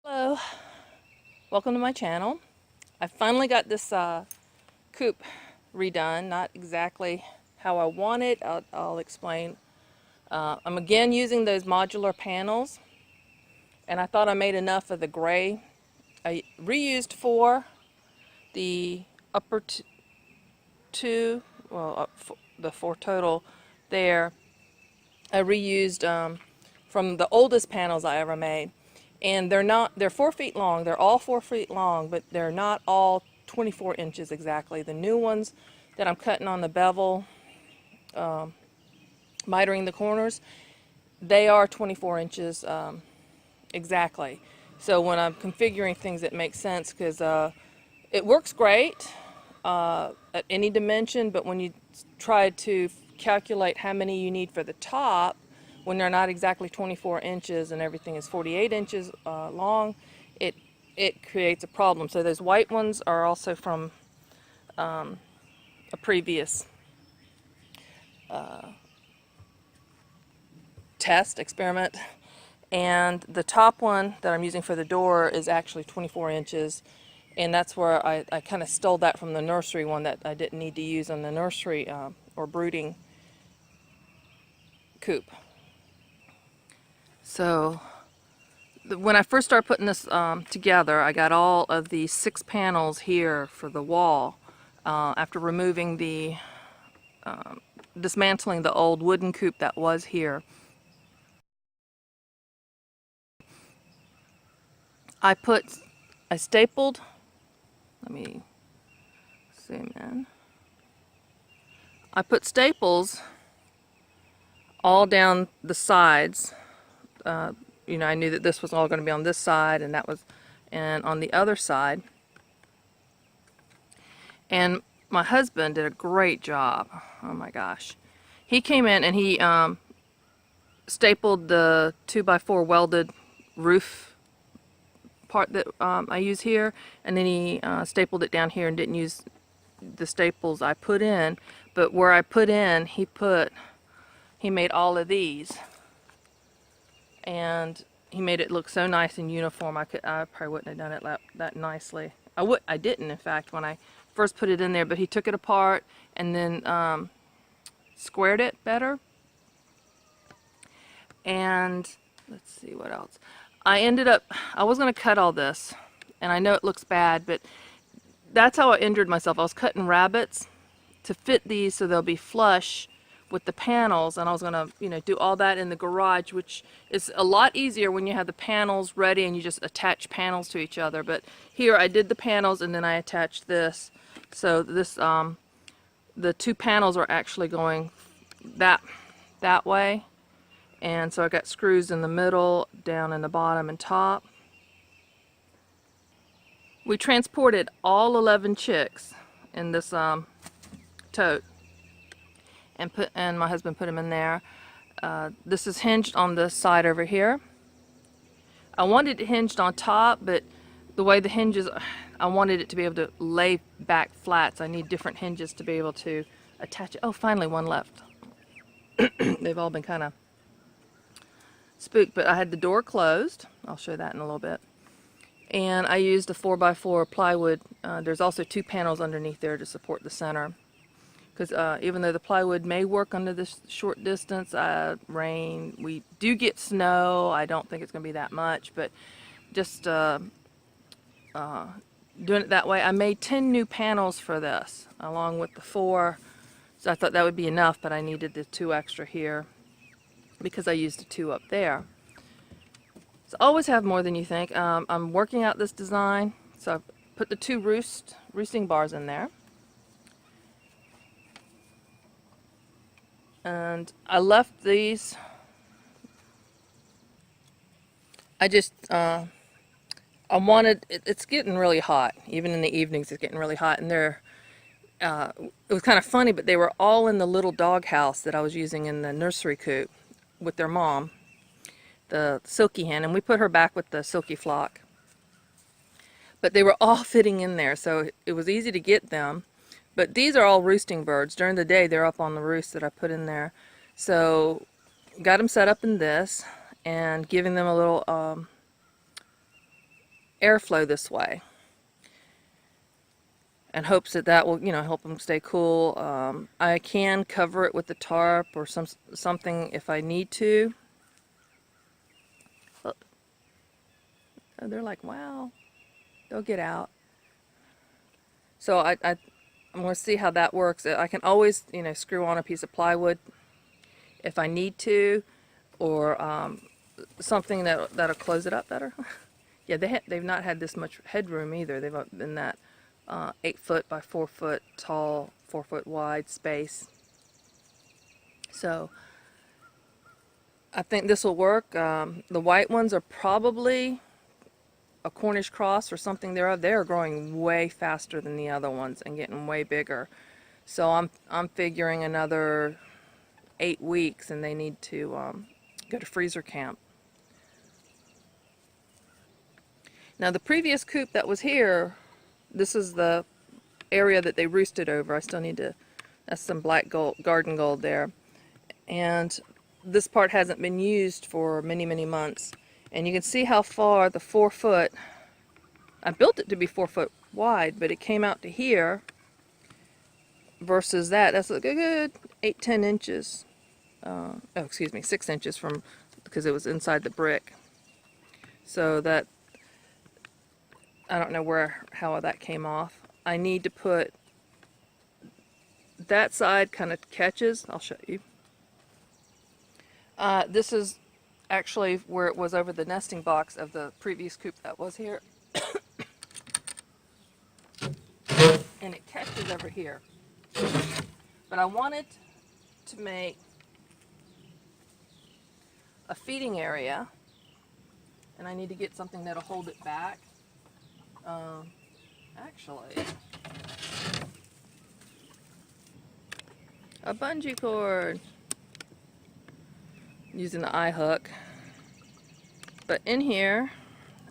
Hello, welcome to my channel. I finally got this coop redone, not exactly how I want it. I'll explain. I'm again using those modular panels, and I thought I made enough of the gray. I reused four, the upper two, well, the four total there. I reused from the oldest panels I ever made. And they're 4 feet long. They're all 4 feet long, but they're not all 24 inches exactly. The new ones that I'm cutting on the bevel, mitering the corners, they are 24 inches exactly. So when I'm configuring things, it makes sense because it works great at any dimension, but when you try to calculate how many you need for the top, when they're not exactly 24 inches and everything is 48 inches long, it creates a problem. So those white ones are also from a previous test experiment, and the top one that I'm using for the door is actually 24 inches, and that's where I kind of stole that from the nursery one that I didn't need to use on the nursery or brooding coop. So when I first started putting this together, I got all of the 6 panels here for the wall after removing the dismantling the old wooden coop that was here. I stapled, let me zoom in. I put staples all down the sides. I knew that this was all going to be on this side and and on the other side. And my husband did a great job. Oh my gosh. He came in and he stapled the 2x4 welded roof part that I use here, and then he stapled it down here and didn't use the staples I put in, but where I put in, he made all of these, and he made it look so nice and uniform. I probably wouldn't have done it that nicely. I didn't, in fact, when I first put it in there, but he took it apart and then squared it better. And let's see what else. I was going to cut all this, and I know it looks bad, but that's how I injured myself. I was cutting rabbets to fit these so they'll be flush with the panels, and I was going to, do all that in the garage, which is a lot easier when you have the panels ready and you just attach panels to each other. But here I did the panels and then I attached this. So this, the 2 panels are actually going that way. And so I got screws in the middle, down in the bottom and top. We transported all 11 chicks in this tote, and my husband put them in there. This is hinged on this side over here. I wanted it hinged on top, but the way the hinges, I wanted it to be able to lay back flat, so I need different hinges to be able to attach it. Oh, finally one left. They've all been kind of spooked, but I had the door closed. I'll show that in a little bit. And I used a 4x4 plywood. There's also 2 panels underneath there to support the center. Because even though the plywood may work under this short distance, rain, we do get snow. I don't think it's going to be that much, but just doing it that way. I made 10 new panels for this, along with the 4. So I thought that would be enough, but I needed the 2 extra here because I used the 2 up there. So always have more than you think. I'm working out this design, so I put the 2 roosting bars in there. And I left these. I wanted, it's getting really hot. Even in the evenings it's getting really hot, and it was kind of funny, but they were all in the little dog house that I was using in the nursery coop with their mom, the silky hen, and we put her back with the silky flock. But they were all fitting in there, so it was easy to get them. But these are all roosting birds. During the day, they're up on the roost that I put in there. So got them set up in this and giving them a little airflow this way, and hopes that that will, help them stay cool. I can cover it with the tarp or something if I need to. Oh, they're like, wow, they'll get out. So I'm going to see how that works. I can always, screw on a piece of plywood if I need to, or something that'll close it up better. Yeah, they've not had this much headroom either. They've been that 8 foot by 4 foot tall, 4 foot wide space. So I think this will work. The white ones are probably a Cornish cross or something thereof. They're growing way faster than the other ones and getting way bigger. So I'm figuring another 8 weeks and they need to go to freezer camp. Now the previous coop that was here, this is the area that they roosted over. I still need to, that's some black gold, garden gold there. And this part hasn't been used for many, many months. And you can see how far the 4 foot, I built it to be 4 foot wide, but it came out to here versus that. That's a good 8-10 inches. Oh, excuse me, 6 inches from, because it was inside the brick. So that, I don't know how that came off. I need to put, that side kind of catches. I'll show you. This is actually where it was over the nesting box of the previous coop that was here. And it catches over here. But I wanted to make a feeding area, and I need to get something that'll hold it back. Actually, a bungee cord, using the eye hook. But in here,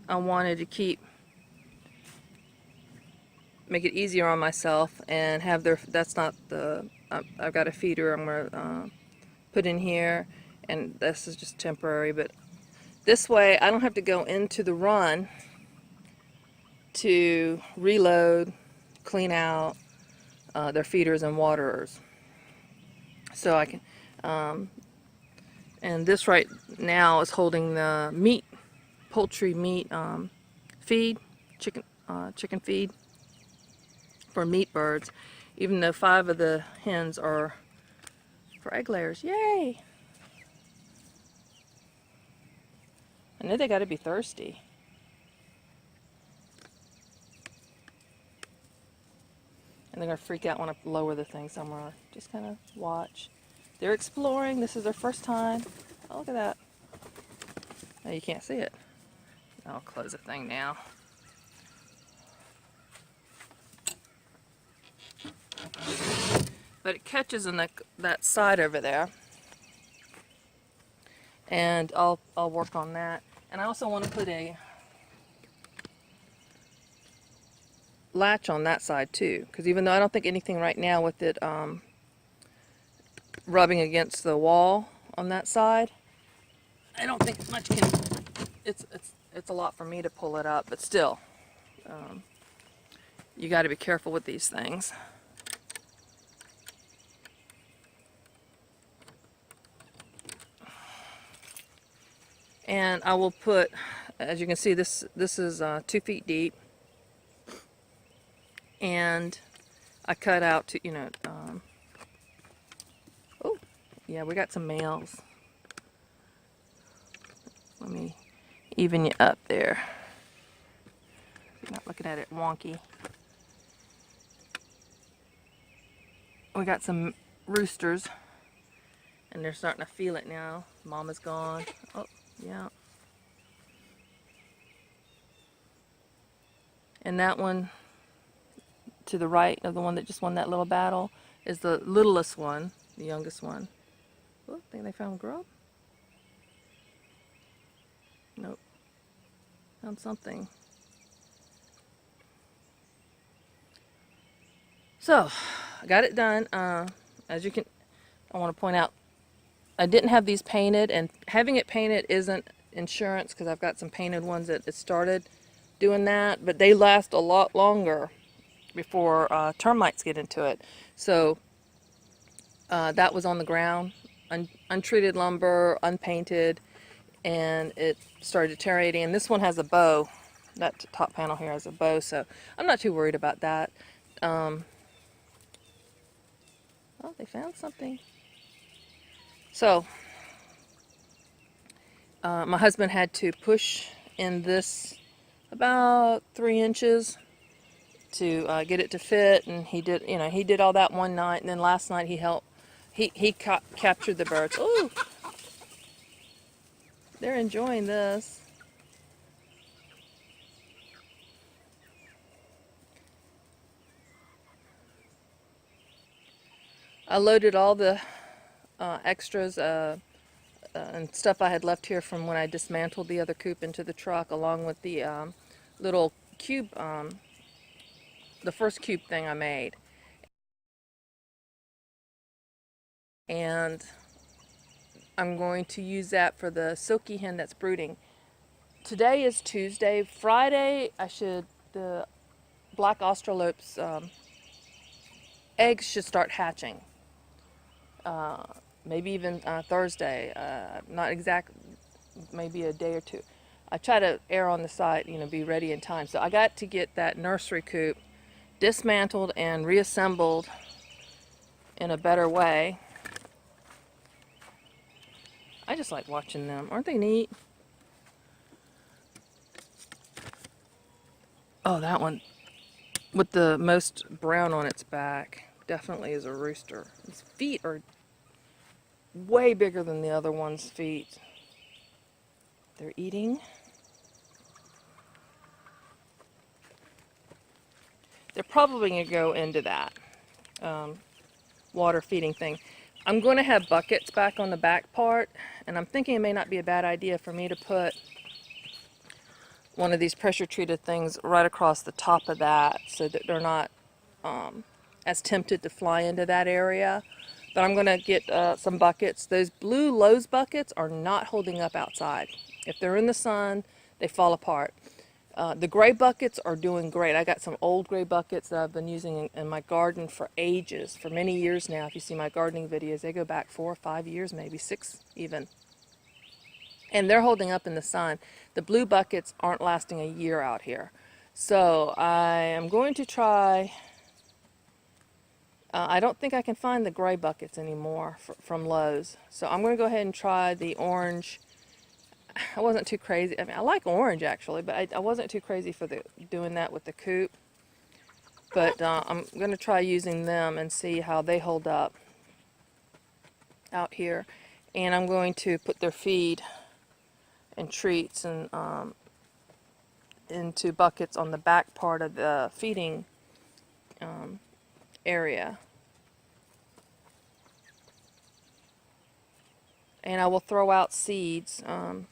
I wanted to make it easier on myself and have that's not the, I've got a feeder I'm going to put in here, and this is just temporary, but this way I don't have to go into the run to reload, clean out their feeders and waterers. So I can, and this right now is holding the meat, poultry meat feed, chicken feed for meat birds, even though 5 of the hens are for egg layers. Yay! I know they got to be thirsty. And they're going to freak out when I lower the thing somewhere. Just kind of watch. They're exploring. This is their first time. Oh, look at that. Oh, you can't see it. I'll close the thing now. But it catches in that side over there. And I'll work on that. And I also want to put a latch on that side too, because even though I don't think anything right now with it rubbing against the wall on that side, I don't think much can, it's a lot for me to pull it up, but still, you got to be careful with these things. And I will put, as you can see, this is 2 feet deep. And I cut out to, oh, yeah, we got some males. Let me even you up there. You're not looking at it wonky. We got some roosters, and they're starting to feel it now. Mama's gone. Oh, yeah. And that one to the right of the one that just won that little battle is the littlest one, the youngest one. Oh, I think they found grub. Nope. Found something. So, I got it done. As you can, I want to point out, I didn't have these painted, and having it painted isn't insurance because I've got some painted ones that it started, doing that, but they last a lot longer before termites get into it. So that was on the ground, untreated lumber, unpainted, and it started deteriorating. And this one has a bow. That top panel here has a bow, so I'm not too worried about that. Oh, they found something. So my husband had to push in this about 3 inches to get it to fit, and he did. He did all that one night, and then last night he helped. He captured the birds. Ooh, they're enjoying this. I loaded all the extras and stuff I had left here from when I dismantled the other coop into the truck, along with the little cube, the first cube thing I made. And I'm going to use that for the silky hen that's brooding. Today is Tuesday. Friday, the black Australopes eggs should start hatching. Maybe even Thursday. Not exact, maybe a day or two. I try to err on the side, be ready in time. So I got to get that nursery coop dismantled and reassembled in a better way. I just like watching them. Aren't they neat? Oh, that one with the most brown on its back definitely is a rooster. Its feet are way bigger than the other one's feet. They're eating. They're probably going to go into that water feeding thing. I'm going to have buckets back on the back part, and I'm thinking it may not be a bad idea for me to put one of these pressure treated things right across the top of that so that they're not as tempted to fly into that area. But I'm going to get some buckets. Those blue Lowe's buckets are not holding up outside. If they're in the sun, they fall apart. The gray buckets are doing great. I got some old gray buckets that I've been using in my garden for ages, for many years now. If you see my gardening videos, they go back 4 or 5 years, maybe 6 even. And they're holding up in the sun. The blue buckets aren't lasting a year out here. So I am going to try, I don't think I can find the gray buckets anymore from Lowe's. So I'm going to go ahead and try the orange. I wasn't too crazy. I mean, I like orange actually, but I wasn't too crazy for doing that with the coop. But I'm going to try using them and see how they hold up out here. And I'm going to put their feed and treats and into buckets on the back part of the feeding area. And I will throw out seeds,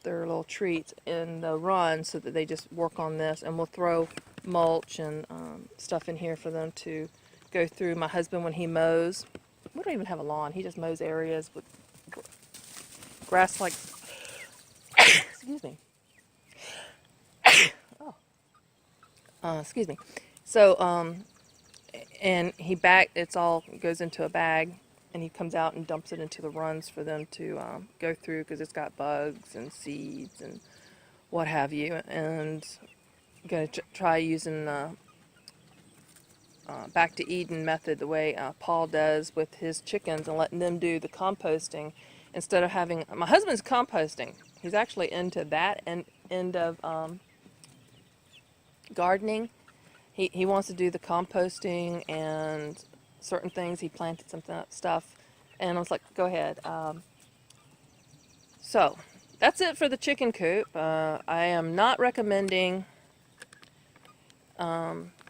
their little treats, in the run so that they just work on this. And we'll throw mulch and stuff in here for them to go through. My husband, when he mows, we don't even have a lawn. He just mows areas with grass like, excuse me. Excuse me. So, and it's all goes into a bag, and he comes out and dumps it into the runs for them to go through because it's got bugs and seeds and what have you. And I'm going to try using the back to Eden method the way Paul does with his chickens and letting them do the composting instead of having, my husband's composting. He's actually into that end of gardening. He wants to do the composting and certain things. He planted some stuff, and I was like, go ahead. So that's it for the chicken coop. I am not recommending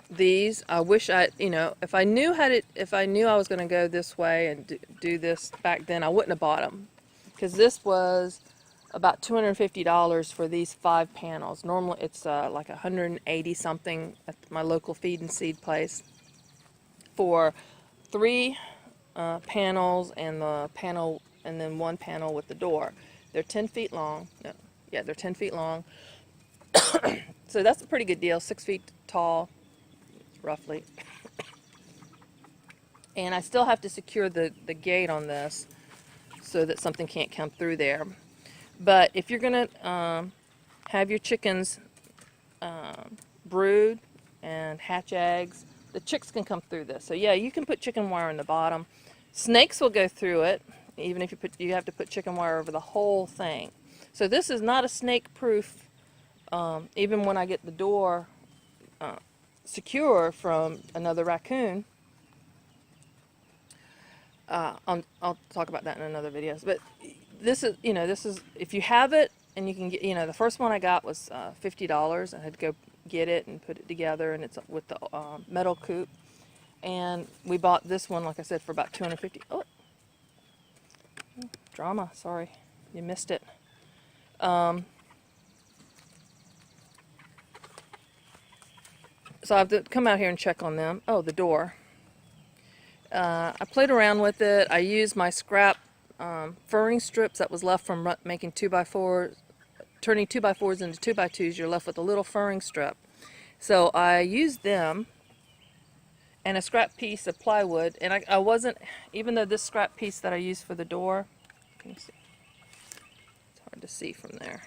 these. I wish if I knew I was going to go this way and do this back then, I wouldn't have bought them, because this was about $250 for these 5 panels. Normally it's like 180 something at my local feed and seed place for 3 panels and the panel, and then 1 panel with the door. They're 10 feet long. No, yeah, they're 10 feet long. So that's a pretty good deal, 6 feet tall, roughly. And I still have to secure the gate on this so that something can't come through there. But if you're going to have your chickens brood and hatch eggs, the chicks can come through this. So yeah, you can put chicken wire in the bottom. Snakes will go through it, even if you have to put chicken wire over the whole thing. So this is not a snake-proof. Even when I get the door secure from another raccoon, I'll talk about that in another video. But this is, if you have it and you can get, the first one I got was $50. I had to go get it and put it together, and it's with the metal coop. And we bought this one, like I said, for about $250. Oh, drama. Sorry, you missed it. So I have to come out here and check on them. Oh, the door. I played around with it. I used my scrap furring strips that was left from making 2x4s, turning 2x4s into 2x2s. You're left with a little furring strip. So I used them and a scrap piece of plywood. And I wasn't, even though this scrap piece that I used for the door, can you see? It's hard to see from there.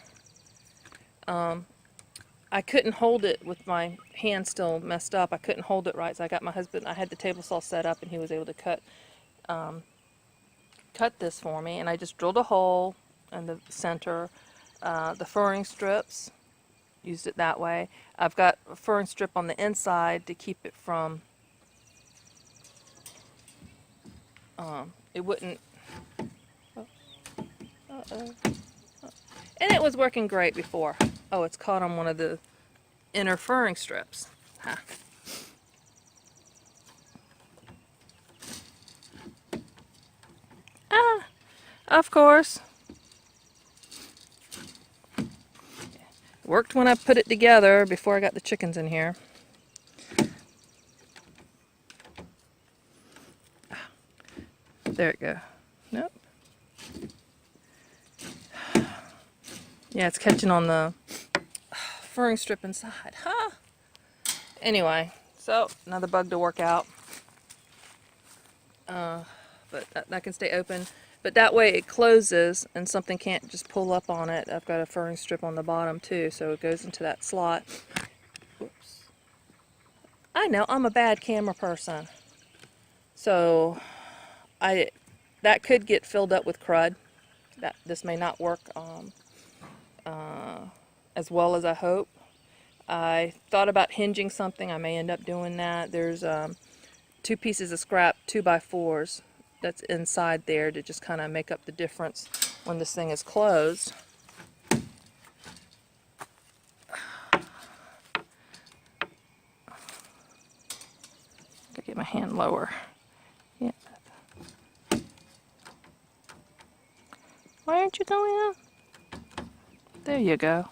I couldn't hold it with my hand still messed up. I couldn't hold it right, so I got my husband. I had the table saw set up, and he was able to cut this for me. And I just drilled a hole in the center. The furring strips, used it that way. I've got a furring strip on the inside to keep it from. It wouldn't. And it was working great before. Oh, it's caught on one of the inner furring strips. Huh. Of course. Worked when I put it together before I got the chickens in here. There it goes. Nope. Yeah, it's catching on the furring strip inside. Huh? Anyway, so another bug to work out. But that can stay open. But that way it closes and something can't just pull up on it. I've got a furring strip on the bottom too, so it goes into that slot. Whoops. I know, I'm a bad camera person. So that could get filled up with crud. This may not work as well as I hope. I thought about hinging something. I may end up doing that. There's 2 pieces of scrap 2x4s that's inside there to just kind of make up the difference when this thing is closed. Gotta get my hand lower. Yeah. Why aren't you going up? There you go.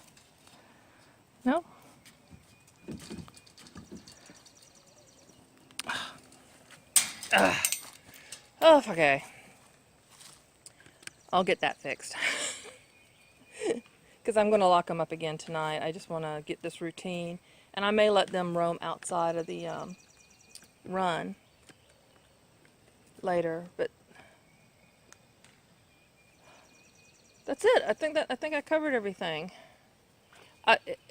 No? Oh, okay. I'll get that fixed. Because I'm going to lock them up again tonight. I just want to get this routine. And I may let them roam outside of the run later. But that's it. I think I covered everything.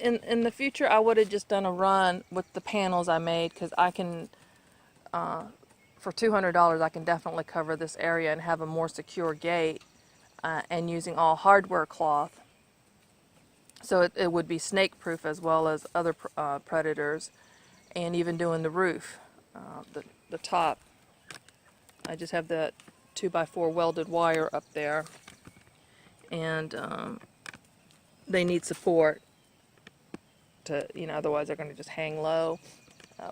In the future, I would have just done a run with the panels I made, because I can, for $200, I can definitely cover this area and have a more secure gate, and using all hardware cloth. So it would be snake proof as well as other predators, and even doing the roof, the top. I just have that 2x4 welded wire up there, and they need support to, otherwise they're going to just hang low.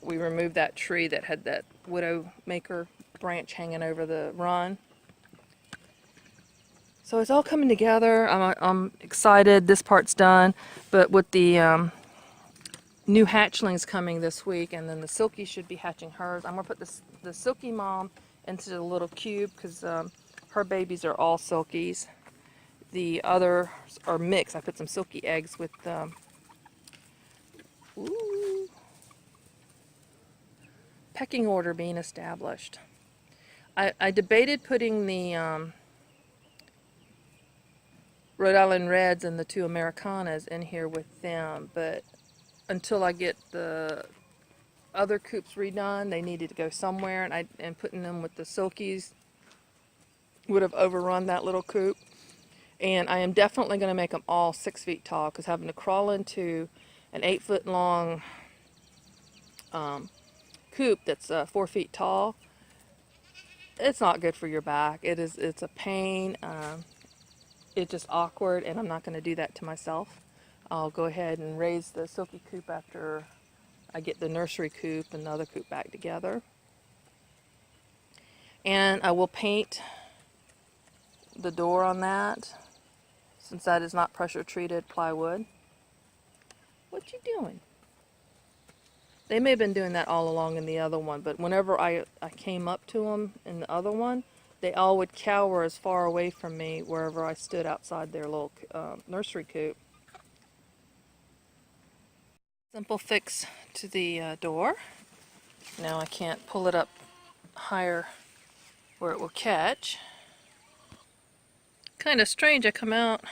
We removed that tree that had that widowmaker branch hanging over the run. So it's all coming together. I'm excited. This part's done, but with the new hatchlings coming this week, and then the Silky should be hatching hers. I'm gonna put the Silky mom into the little cube, because her babies are all Silkies. The others are mixed. I put some Silky eggs with Ooh. Pecking order being established. I debated putting the Rhode Island Reds and the two Americanas in here with them, but until I get the other coops redone, they needed to go somewhere, and putting them with the Silkies would have overrun that little coop. And I am definitely going to make them all 6 feet tall, because having to crawl into an 8-foot long coop that's 4 feet tall, it's not good for your back. It's a pain. It's just awkward, and I'm not going to do that to myself. I'll go ahead and raise the Silky coop after I get the nursery coop and the other coop back together. And I will paint the door on that, since that is not pressure treated plywood. What you doing? They may have been doing that all along in the other one, but whenever I came up to them in the other one, they all would cower as far away from me wherever I stood outside their little nursery coop. Simple fix to the door. Now I can't pull it up higher where it will catch. Kind of strange, I come out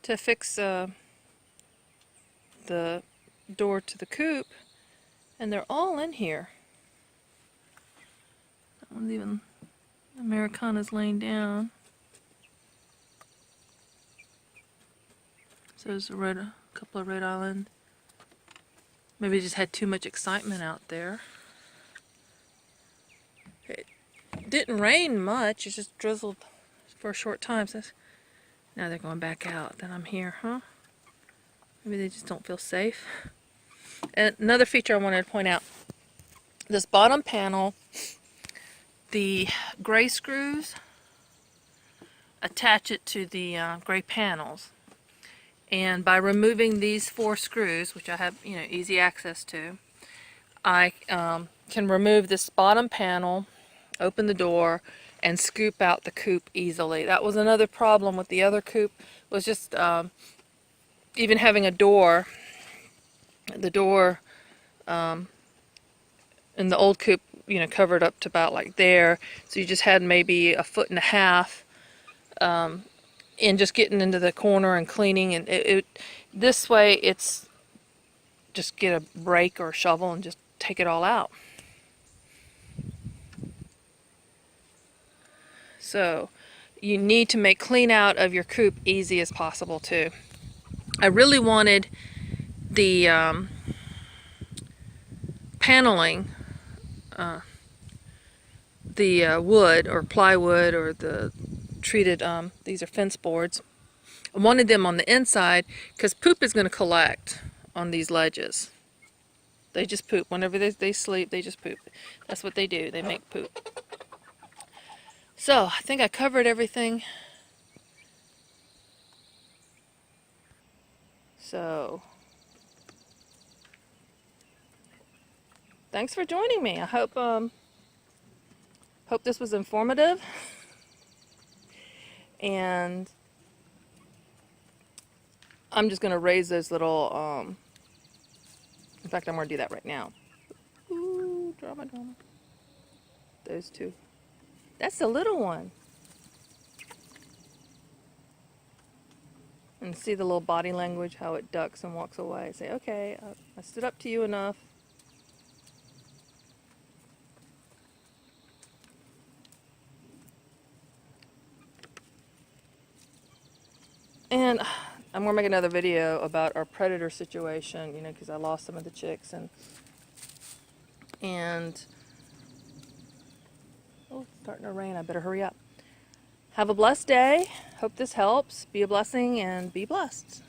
to fix the door to the coop, and they're all in here. That one's even, Americana's laying down. So there's a couple of Rhode Island. Maybe just had too much excitement out there. It didn't rain much, it just drizzled for a short time. So now they're going back out. Then I'm here, huh? Maybe they just don't feel safe. And another feature I wanted to point out, this bottom panel, the gray screws attach it to the gray panels. And by removing these 4 screws, which I have, easy access to, I can remove this bottom panel, open the door, and scoop out the coop easily. That was another problem with the other coop, was just even having a door. The door in the old coop, covered up to about like there, so you just had maybe 1.5 feet. And just getting into the corner and cleaning, and this way it's just get a rake or a shovel and just take it all out. So you need to make clean out of your coop easy as possible too. I really wanted the paneling, the wood or plywood or the treated, these are fence boards. I wanted them on the inside because poop is going to collect on these ledges. They just poop. Whenever they sleep, they just poop. That's what they do. They make poop. So I think I covered everything. So thanks for joining me. I hope this was informative. And I'm just going to raise those little, in fact, I'm going to do that right now. Ooh, drama. Those two. That's the little one. And see the little body language, how it ducks and walks away. Say, okay, I stood up to you enough. And I'm going to make another video about our predator situation, because I lost some of the chicks. And oh, it's starting to rain. I better hurry up. Have a blessed day. Hope this helps. Be a blessing and be blessed.